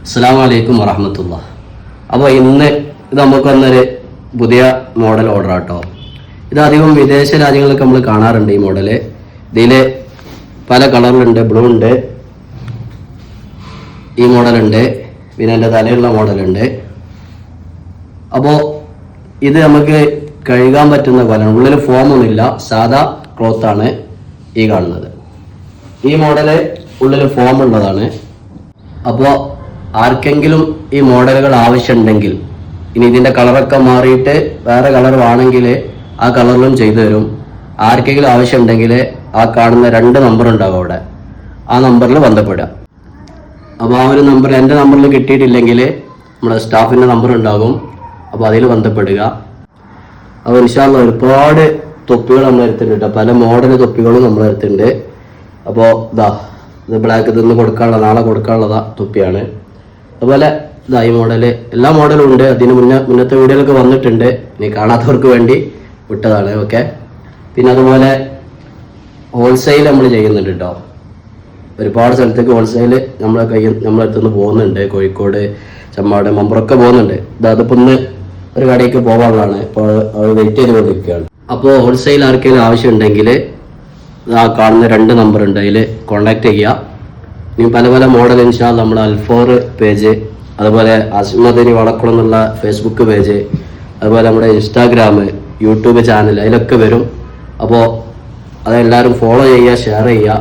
അസ്സലാമു അലൈക്കും വറഹ്മത്തുള്ളാഹി. അപ്പോൾ ഇന്ന് ഇത് നമുക്ക് വന്നൊരു പുതിയ മോഡൽ ഓർഡർ ആട്ടോ. ഇത് അധികം വിദേശ രാജ്യങ്ങളൊക്കെ നമ്മൾ കാണാറുണ്ട്. ഈ മോഡല് ഇതിൽ പല കളറിലുണ്ട്. ബ്ലൂ ഉണ്ട്, ഈ മോഡലുണ്ട്, പിന്നെ എൻ്റെ തലയുള്ള മോഡലുണ്ട്. അപ്പോൾ ഇത് നമുക്ക് കഴുകാൻ പറ്റുന്ന പോലെയാണ്. ഉള്ളിൽ ഫോമൊന്നുമില്ല, സാധാ ക്ലോത്താണ് ഈ കാണുന്നത്. ഈ മോഡല് ഉള്ളിൽ ഫോം ഉള്ളതാണ്. അപ്പോൾ ആർക്കെങ്കിലും ഈ മോഡലുകൾ ആവശ്യമുണ്ടെങ്കിൽ, ഇനി ഇതിൻ്റെ കളറൊക്കെ മാറിയിട്ട് വേറെ കളർ വേണമെങ്കിൽ ആ കളറിലും ചെയ്തു തരും. ആർക്കെങ്കിലും ആവശ്യമുണ്ടെങ്കിൽ ആ കാണുന്ന 2 നമ്പർ ഉണ്ടാവും അവിടെ, ആ നമ്പറിൽ ബന്ധപ്പെടുക. അപ്പോൾ ആ ഒരു നമ്പർ എൻ്റെ നമ്പറിൽ കിട്ടിയിട്ടില്ലെങ്കിൽ നമ്മുടെ സ്റ്റാഫിൻ്റെ നമ്പർ ഉണ്ടാകും, അപ്പോൾ അതിൽ ബന്ധപ്പെടുക. അപ്പോൾ ഇൻഷാ അല്ലാഹ് ഒരുപാട് തൊപ്പികൾ നമ്മൾ എടുത്തിട്ടുണ്ട്, പല മോഡൽ തൊപ്പികളും നമ്മൾ എടുത്തിട്ടുണ്ട്. അപ്പോൾ ഇത് ബ്ലാക്ക് നിന്ന് കൊടുക്കാനുള്ള, നാളെ കൊടുക്കാനുള്ളതാ തൊപ്പിയാണ്. അതുപോലെ ഈ മോഡല്, എല്ലാ മോഡലും ഉണ്ട്. അതിന് മുന്നത്തെ വീഡിയോയിലൊക്കെ വന്നിട്ടുണ്ട്, ഇനി കാണാത്തവർക്ക് വേണ്ടി വിട്ടതാണ്. ഓക്കെ. പിന്നെ അതുപോലെ ഹോൾസെയിൽ നമ്മൾ ചെയ്യുന്നുണ്ട് കേട്ടോ. ഒരുപാട് സ്ഥലത്തേക്ക് ഹോൾസെയിൽ നമ്മളെടുത്തുനിന്ന് പോകുന്നുണ്ട്. കോഴിക്കോട്, ചമ്മാട്, മമ്പുറമൊക്കെ പോകുന്നുണ്ട്. അതിപ്പോൾ ഇന്ന് ഒരു കടയ്ക്ക് പോകാനുള്ളതാണ്, ഇപ്പോൾ വെയിറ്റ് ചെയ്തുകൊണ്ടിരിക്കുകയാണ്. അപ്പോൾ ഹോൾസെയിൽ ആർക്കെങ്കിലും ആവശ്യമുണ്ടെങ്കിൽ ആ കാണുന്ന 2 നമ്പർ ഉണ്ട്, അതിൽ കോൺടാക്ട് ചെയ്യുക. ഇനി പല പല മോഡൽ ഇൻഷാ അല്ലാഹ് നമ്മുടെ അൽഫോർ പേജ്, അതുപോലെ അസ്മദനി വളക്കുളം എന്നുള്ള ഫേസ്ബുക്ക് പേജ്, അതുപോലെ നമ്മുടെ ഇൻസ്റ്റാഗ്രാം, യൂട്യൂബ് ചാനൽ, അതിലൊക്കെ വരും. അപ്പോൾ അതെല്ലാവരും ഫോളോ ചെയ്യുക, ഷെയർ ചെയ്യുക.